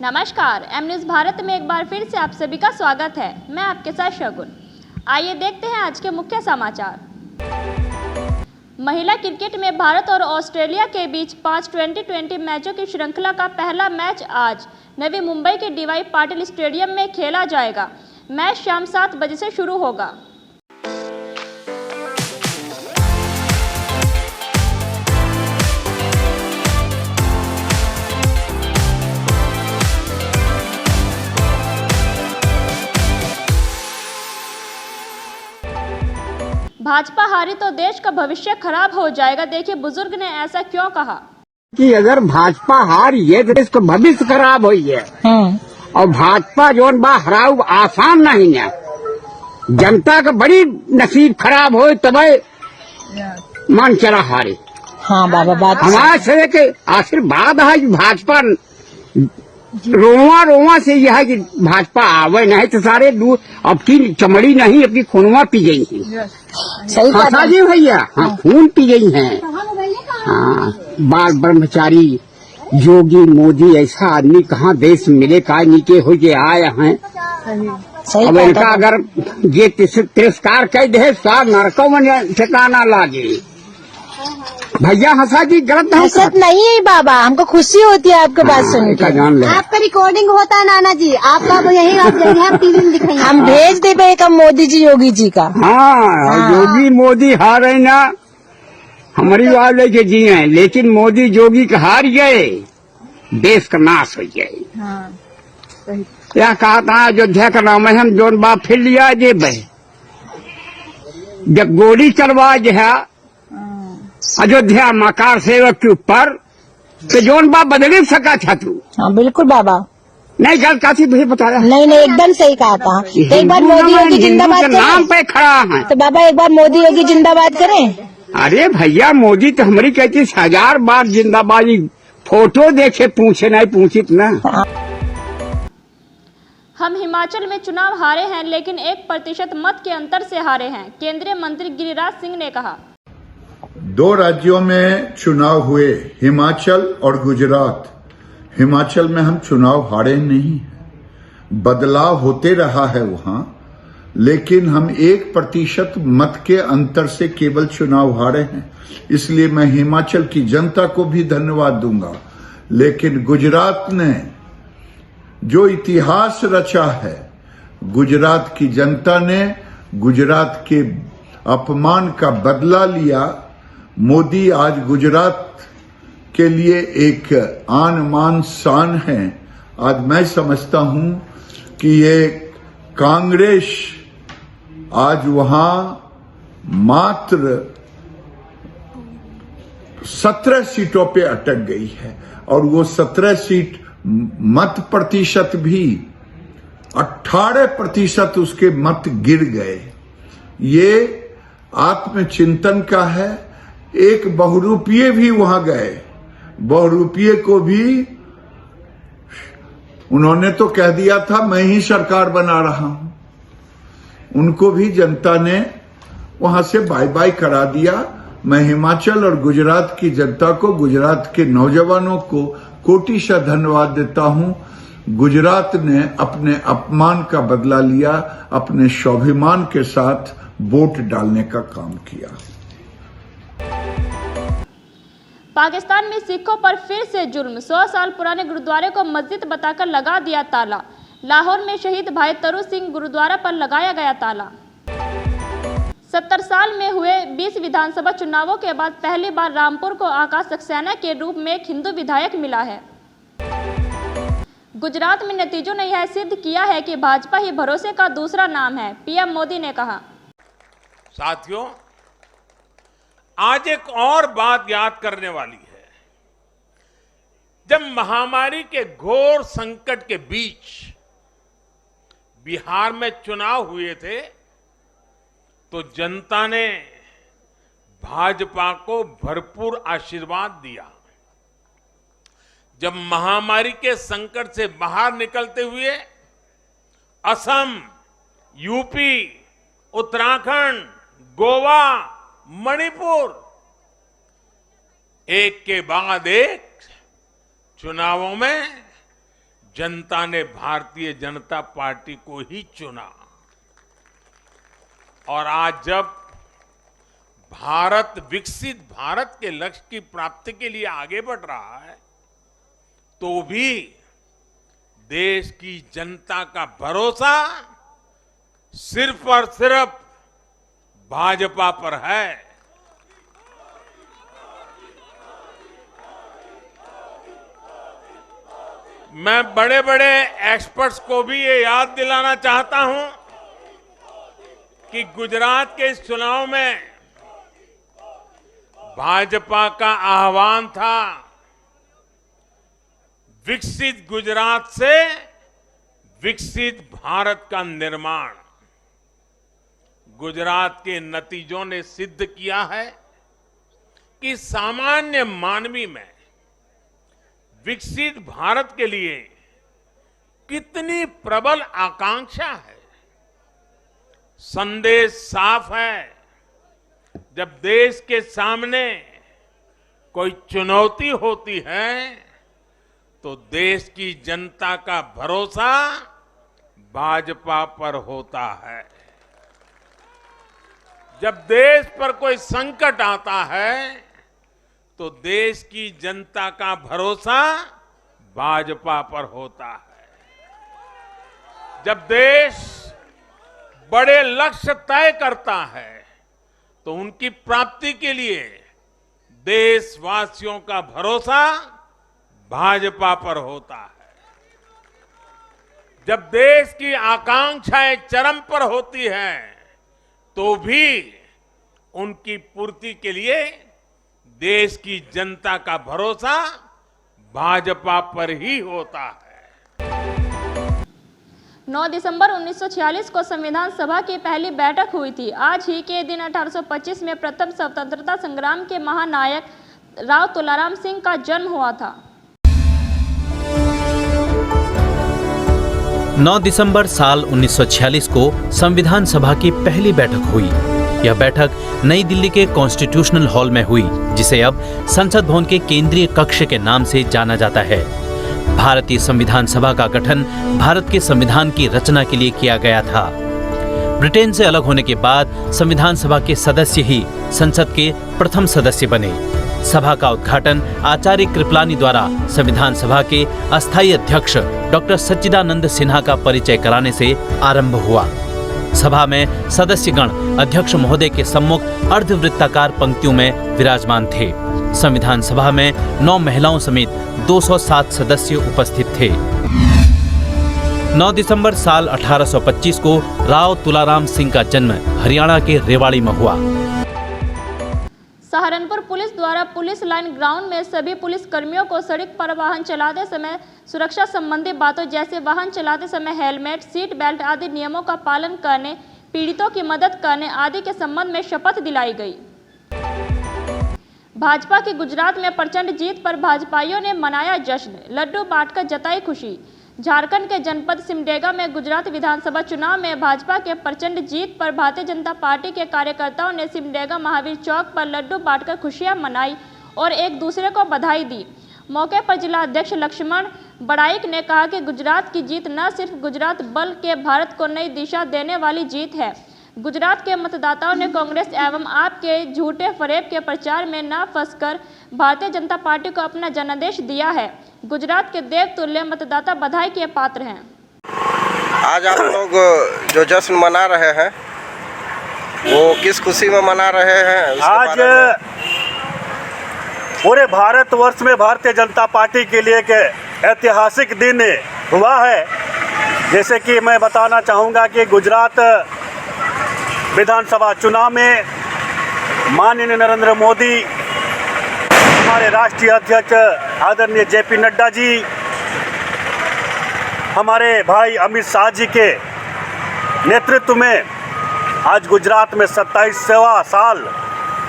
नमस्कार, M news Bharat में एक बार फिर से आप सभी का स्वागत है। मैं आपके साथ शगुन। आइए देखते हैं आज के मुख्य समाचार। महिला क्रिकेट में भारत और ऑस्ट्रेलिया के बीच 5 2020 मैचों की श्रृंखला का पहला मैच आज नवी मुंबई के डीवाई पाटिल स्टेडियम में खेला जाएगा। मैच शाम 7 बजे से शुरू होगा। भाजपा हारी तो देश का भविष्य खराब हो जाएगा। देखिए बुजुर्ग ने ऐसा क्यों कहा कि अगर भाजपा हारी है तो इसको भविष्य खराब हुई है। और भाजपा जोन बा हराऊ आसान नहीं है। जनता का बड़ी नसीब खराब हो तब मन चला हारे। हाँ बाबा बात हमारे से के आशीर्वाद है कि भाजपा रोवा रोवा से यह है कि भाजपा आवे नहीं तो सारे दूर अब की चमड़ी नहीं अपनी खूनवा पी गई है। सही बात जी भैया, हाँ खून पी गई हैं। हाँ बाल ब्रह्मचारी योगी मोदी ऐसा आदमी कहाँ देश मिले का नीचे हो के आए हैं। अब इनका अगर ये तिरस्कार कर दे साग नरकों में ठिकाना लागे। भैया हंसा जी गलत हसरत नहीं है बाबा, हमको खुशी होती है आपकी बात सुन के। जान ले आपका रिकॉर्डिंग होता है नाना जी, आपका यही आप टीवी में दिखाएंगे। हम भेज दे पे कम मोदी जी योगी जी का। हाँ योगी मोदी हार है ना, हमारी बात लेके जी हैं, लेकिन मोदी योगी का हार गए देश का नाश हो गए। क्या कहा था अयोध्या का नाम है, हम जोन बाप फिर लिया जे बह जब गोली चलवा जो है अयोध्या मकार सेवक के ऊपर तो जोन बाप बदल सका था तू। हाँ बिल्कुल बाबा, नहीं गल काशी भी बताया। नहीं एकदम सही कहा था। तो एक बार मोदी योगी जिंदाबाद नाम पे खड़ा है तो बाबा एक बार मोदी योगी जिंदाबाद करें। अरे भैया मोदी तो हमारी कहती 1000 बार जिंदाबादी, फोटो देखे पूछे नहीं पूछित ना। हम हिमाचल में चुनाव हारे हैं लेकिन 1% मत के अंतर से हारे हैं। केंद्रीय मंत्री गिरिराज सिंह ने कहा। 2 राज्यों में चुनाव हुए, हिमाचल और गुजरात। हिमाचल में हम चुनाव हारे नहीं, बदलाव होते रहा है वहां, लेकिन हम 1% मत के अंतर से केवल चुनाव हारे हैं। इसलिए मैं हिमाचल की जनता को भी धन्यवाद दूंगा। लेकिन गुजरात ने जो इतिहास रचा है, गुजरात की जनता ने गुजरात के अपमान का बदला लिया। मोदी आज गुजरात के लिए एक आन मान शान है। आज मैं समझता हूं कि ये कांग्रेस आज वहां मात्र 17 सीटों पे अटक गई है और वो 17 सीट मत प्रतिशत भी 18% उसके मत गिर गए। ये आत्मचिंतन का है। एक बहुरूपीय भी वहां गए, बहुरूपीय को भी उन्होंने तो कह दिया था मैं ही सरकार बना रहा हूं। उनको भी जनता ने वहां से बाय बाय करा दिया। मैं हिमाचल और गुजरात की जनता को, गुजरात के नौजवानों को कोटिशः धन्यवाद देता हूं। गुजरात ने अपने अपमान का बदला लिया, अपने स्वाभिमान के साथ वोट डालने का काम किया। पाकिस्तान में सिखों पर फिर से जुल्म। 100 साल पुराने गुरुद्वारे को मस्जिद बताकर लगा दिया ताला। लाहौर में शहीद भाई तरू सिंह गुरुद्वारा पर लगाया गया ताला। 70 साल में हुए 20 विधानसभा चुनावों के बाद पहली बार रामपुर को आकाश सक्सेना के रूप में एक हिंदू विधायक मिला है। गुजरात में नतीजों ने यह सिद्ध किया है कि भाजपा ही भरोसे का दूसरा नाम है। पीएम मोदी ने कहा। साथियों, आज एक और बात याद करने वाली है। जब महामारी के घोर संकट के बीच बिहार में चुनाव हुए थे तो जनता ने भाजपा को भरपूर आशीर्वाद दिया। जब महामारी के संकट से बाहर निकलते हुए असम, यूपी, उत्तराखंड, गोवा, मणिपुर एक के बाद एक चुनावों में जनता ने भारतीय जनता पार्टी को ही चुना। और आज जब भारत विकसित भारत के लक्ष्य की प्राप्ति के लिए आगे बढ़ रहा है, तो भी देश की जनता का भरोसा सिर्फ और सिर्फ भाजपा पर है। मैं बड़े बड़े एक्सपर्ट्स को भी ये याद दिलाना चाहता हूं कि गुजरात के इस चुनाव में भाजपा का आह्वान था विकसित गुजरात से विकसित भारत का निर्माण। गुजरात के नतीजों ने सिद्ध किया है कि सामान्य मानवी में विकसित भारत के लिए कितनी प्रबल आकांक्षा है। संदेश साफ है, जब देश के सामने कोई चुनौती होती है तो देश की जनता का भरोसा भाजपा पर होता है। जब देश पर कोई संकट आता है तो देश की जनता का भरोसा भाजपा पर होता है। जब देश बड़े लक्ष्य तय करता है तो उनकी प्राप्ति के लिए देशवासियों का भरोसा भाजपा पर होता है। जब देश की आकांक्षाएं चरम पर होती हैं तो भी उनकी पूर्ति के लिए देश की जनता का भरोसा भाजपा पर ही होता है। 9 दिसंबर 1946 को संविधान सभा की पहली बैठक हुई थी। आज ही के दिन 1825 में प्रथम स्वतंत्रता संग्राम के महानायक राव तुलाराम सिंह का जन्म हुआ था। 9 दिसंबर साल 1946 को संविधान सभा की पहली बैठक हुई। यह बैठक नई दिल्ली के कॉन्स्टिट्यूशनल हॉल में हुई, जिसे अब संसद भवन के केंद्रीय कक्ष के नाम से जाना जाता है। भारतीय संविधान सभा का गठन भारत के संविधान की रचना के लिए किया गया था। ब्रिटेन से अलग होने के बाद संविधान सभा के सदस्य ही संसद के प्रथम सदस्य बने। सभा का उद्घाटन आचार्य कृपलानी द्वारा संविधान सभा के अस्थायी अध्यक्ष डॉक्टर सच्चिदानंद सिन्हा का परिचय कराने से आरंभ हुआ। सभा में सदस्यगण अध्यक्ष महोदय के सम्मुख अर्धवृत्ताकार पंक्तियों में विराजमान थे। संविधान सभा में 9 महिलाओं समेत 207 सदस्य उपस्थित थे। 9 दिसंबर साल 1825 को राव तुलाराम सिंह का जन्म हरियाणा के रेवाड़ी में हुआ। सहारनपुर पुलिस द्वारा पुलिस लाइन ग्राउंड में सभी पुलिस कर्मियों को सड़क पर वाहन चलाते समय सुरक्षा संबंधी बातों जैसे वाहन चलाते समय हेलमेट, सीट बेल्ट आदि नियमों का पालन करने, पीड़ितों की मदद करने आदि के संबंध में शपथ दिलाई गई। भाजपा की गुजरात में प्रचंड जीत पर भाजपाइयों ने मनाया जश्न, लड्डू बांटकर जताई खुशी। झारखंड के जनपद सिमडेगा में गुजरात विधानसभा चुनाव में भाजपा के प्रचंड जीत पर भारतीय जनता पार्टी के कार्यकर्ताओं ने सिमडेगा महावीर चौक पर लड्डू बांटकर खुशियां मनाई और एक दूसरे को बधाई दी। मौके पर जिला अध्यक्ष लक्ष्मण बड़ाइक ने कहा कि गुजरात की जीत न सिर्फ गुजरात बल्कि भारत को नई दिशा देने वाली जीत है। गुजरात के मतदाताओं ने कांग्रेस एवं आप के झूठे फरेब के प्रचार में न फंसकर भारतीय जनता पार्टी को अपना जनादेश दिया है। गुजरात के देवतुल्य मतदाता बधाई के पात्र हैं। आज आप लोग जो जश्न मना रहे हैं वो किस खुशी में मना रहे हैं? आज पूरे भारतवर्ष में भारतीय जनता पार्टी के लिए एक ऐतिहासिक दिन हुआ है। जैसे कि मैं बताना चाहूँगा कि गुजरात विधानसभा चुनाव में माननीय नरेंद्र मोदी, हमारे राष्ट्रीय अध्यक्ष आदरणीय जेपी नड्डा जी, हमारे भाई अमित शाह जी के नेतृत्व में आज गुजरात में 27वां साल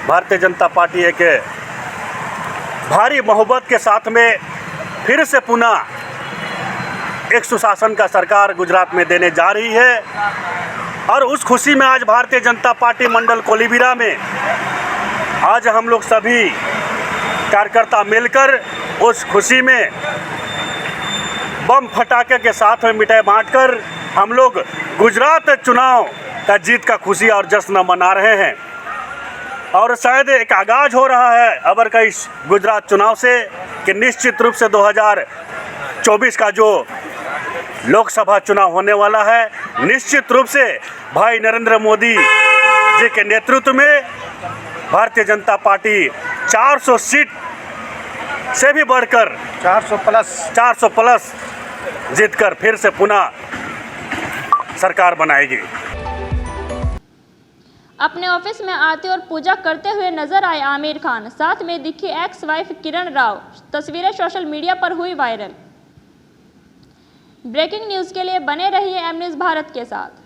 भारतीय जनता पार्टी एक भारी मोहब्बत के साथ में फिर से पुनः एक सुशासन का सरकार गुजरात में देने जा रही है। और उस खुशी में आज भारतीय जनता पार्टी मंडल कोलीबिरा में आज हम लोग सभी कार्यकर्ता मिलकर उस खुशी में बम फटाके के साथ में मिठाई बांटकर हम लोग गुजरात चुनाव का जीत का खुशी और जश्न मना रहे हैं। और शायद एक आगाज हो रहा है अबर का इस गुजरात चुनाव से कि निश्चित रूप से 2024 का जो लोकसभा चुनाव होने वाला है, निश्चित रूप से भाई नरेंद्र मोदी जी के नेतृत्व में भारतीय जनता पार्टी 400 सीट से भी बढ़कर 400 प्लस जीतकर फिर से पुनः सरकार बनाएगी। अपने ऑफिस में आरती और पूजा करते हुए नजर आए आमिर खान, साथ में दिखी एक्स वाइफ किरण राव। तस्वीरें सोशल मीडिया पर हुई वायरल। ब्रेकिंग न्यूज के लिए बने रहिए एम न्यूज़ भारत के साथ।